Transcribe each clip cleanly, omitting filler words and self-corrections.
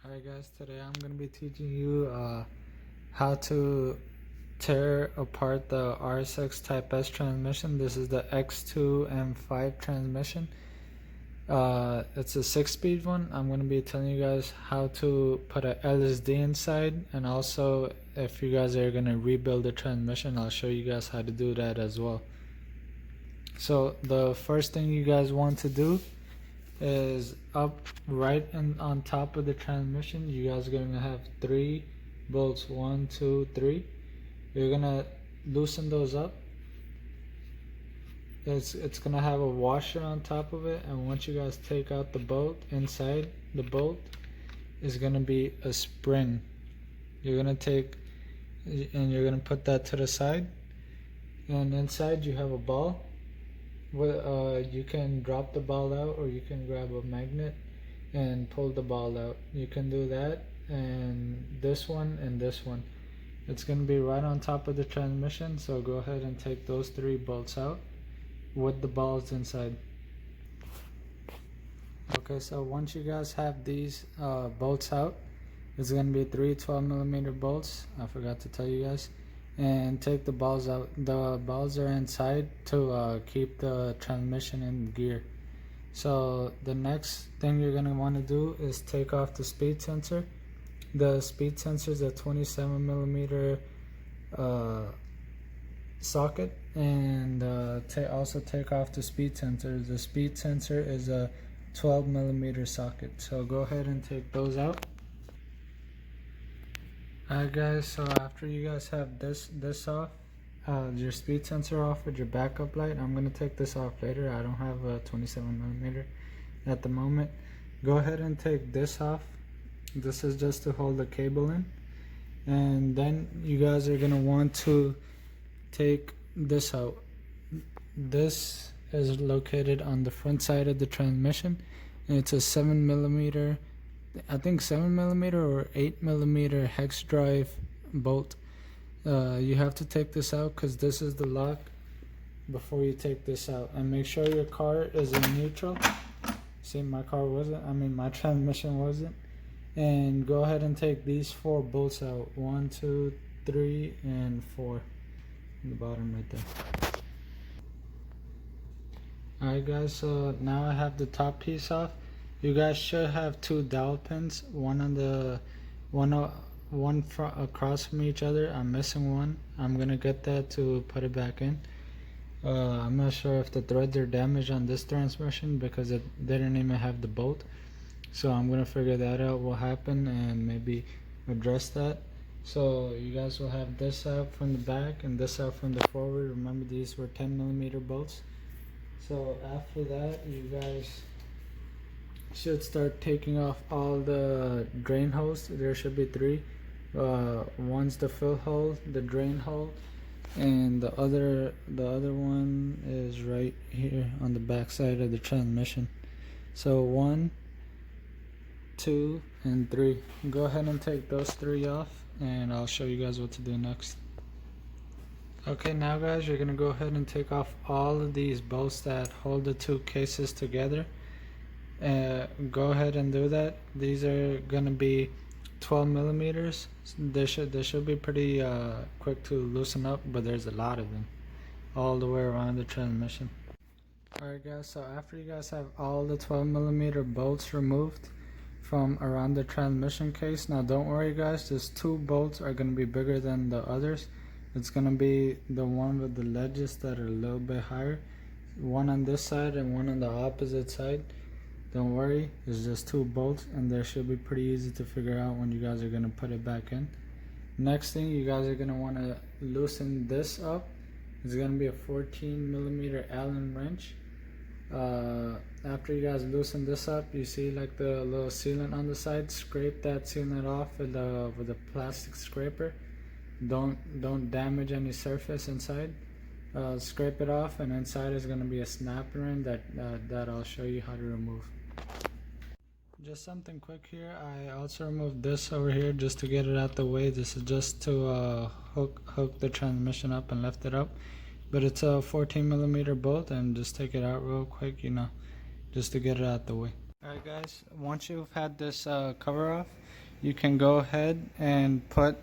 Alright guys, today I'm going to be teaching you how to tear apart the RSX Type S transmission. This is the X2 M5 transmission. It's a 6-speed one. I'm going to be telling you guys how to put a LSD inside, and also if you guys are going to rebuild the transmission, I'll show you guys how to do that as well. So the first thing you guys want to do is up right and on top of the transmission. You guys are gonna have 3 bolts, 1, 2, 3. You're gonna loosen those up. It's gonna have a washer on top of it, and once you guys take out the bolt, inside the bolt is gonna be a spring. You're gonna take and you're gonna put that to the side, and inside you have a ball. You can drop the ball out, or you can grab a magnet and pull the ball out. You can do that, and this one and this one. It's going to be right on top of the transmission, so go ahead and take those 3 bolts out with the balls inside. Okay, so once you guys have these bolts out, it's going to be 3 12mm bolts. I forgot to tell you guys. And take the balls out. The balls are inside to keep the transmission in gear. So the next thing you're going to want to do is take off the speed sensor. The speed sensor is a 27mm socket, and also take off the speed sensor. The speed sensor is a 12mm socket. So go ahead and take those out. Alright guys, so after you guys have this off, your speed sensor off with your backup light, I'm going to take this off later. I don't have a 27mm at the moment. Go ahead and take this off. This is just to hold the cable in. And then you guys are going to want to take this out. This is located on the front side of the transmission, and it's a 7mm, I think 7mm or 8mm hex drive bolt. You have to take this out because this is the lock before you take this out, and make sure your car is in neutral. See, my car wasn't, my transmission wasn't. And go ahead and take these 4 bolts out. 1, 2, 3, and 4 in the bottom right there. Alright guys, so now I have the top piece off. You guys should have 2 dowel pins, one across from each other. I'm missing one. I'm gonna get that to put it back in. I'm not sure if the threads are damaged on this transmission because it didn't even have the bolt. So I'm gonna figure that out, what happened, and maybe address that. So you guys will have this out from the back and this out from the forward. Remember, these were 10mm bolts. So after that, you guys should start taking off all the drain holes. There should be 3. One's the fill hole, the drain hole, and the other one is right here on the back side of the transmission. So 1, 2, and 3. Go ahead and take those 3 off, and I'll show you guys what to do next. Okay, now guys, you're gonna go ahead and take off all of these bolts that hold the 2 cases together. Go ahead and do that. These are gonna be 12mm. They should be pretty quick to loosen up, but there's a lot of them all the way around the transmission. Alright guys, so after you guys have all the 12mm bolts removed from around the transmission case, now don't worry guys, these 2 bolts are gonna be bigger than the others. It's gonna be the one with the ledges that are a little bit higher, one on this side and one on the opposite side. Don't worry, it's just 2 bolts, and they should be pretty easy to figure out when you guys are gonna put it back in. Next thing, you guys are gonna want to loosen this up. It's gonna be a 14mm Allen wrench. After you guys loosen this up, you see like the little sealant on the side. Scrape that sealant off with a plastic scraper. Don't damage any surface inside. Scrape it off, and inside is going to be a snap ring that I'll show you how to remove. Just something quick here, I also removed this over here just to get it out the way. This is just to hook the transmission up and lift it up, but it's a 14mm bolt, and just take it out real quick, just to get it out the way. Alright guys, once you've had this cover off, you can go ahead and put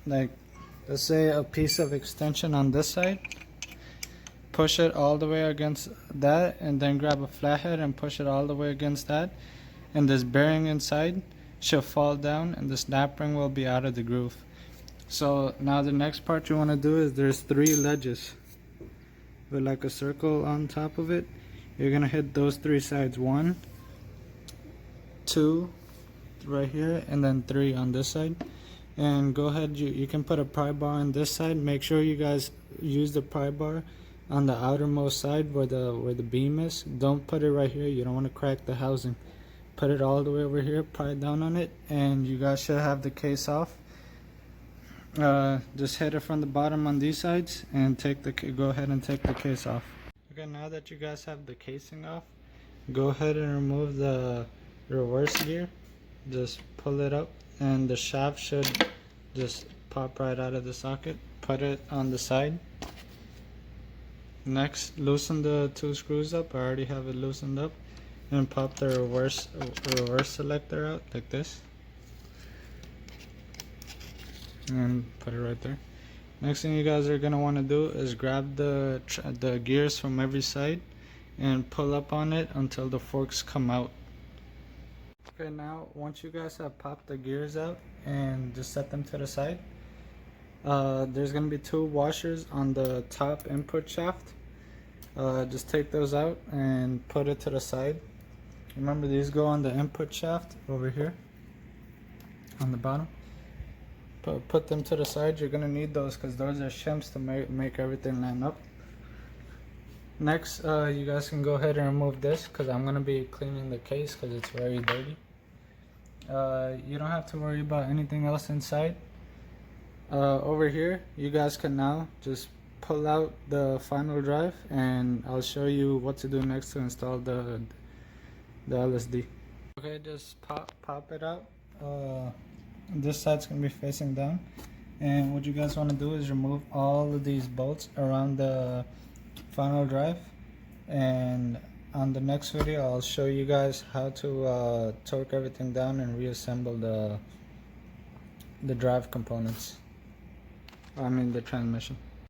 like, let's say, a piece of extension on this side, push it all the way against that, and then grab a flathead and push it all the way against that, and this bearing inside should fall down and the snap ring will be out of the groove. So now the next part you want to do is there's 3 ledges with like a circle on top of it. You're gonna hit those 3 sides, 1, 2 right here, and then 3 on this side. And go ahead, you can put a pry bar on this side. Make sure you guys use the pry bar on the outermost side where the beam is. Don't put it right here, you don't want to crack the housing. Put it all the way over here, pry down on it, and you guys should have the case off. Just hit it from the bottom on these sides and go ahead and take the case off. Okay, now that you guys have the casing off, go ahead and remove the reverse gear. Just pull it up and the shaft should just pop right out of the socket. Put it on the side. Next, loosen the 2 screws up. I already have it loosened up. And pop the reverse selector out like this. And put it right there. Next thing you guys are gonna want to do is grab the gears from every side and pull up on it until the forks come out. Okay, now once you guys have popped the gears out and just set them to the side, there's gonna be 2 washers on the top input shaft. Just take those out and put it to the side. Remember, these go on the input shaft over here on the bottom. Put them to the side. You're gonna need those because those are shims to make everything line up. Next, you guys can go ahead and remove this because I'm gonna be cleaning the case because it's very dirty. You don't have to worry about anything else inside. Over here, you guys can now just pull out the final drive, and I'll show you what to do next to install the LSD. Okay, just pop it out. This side's gonna be facing down, and what you guys want to do is remove all of these bolts around the final drive, and on the next video I'll show you guys how to torque everything down and reassemble the drive components, I mean the transmission.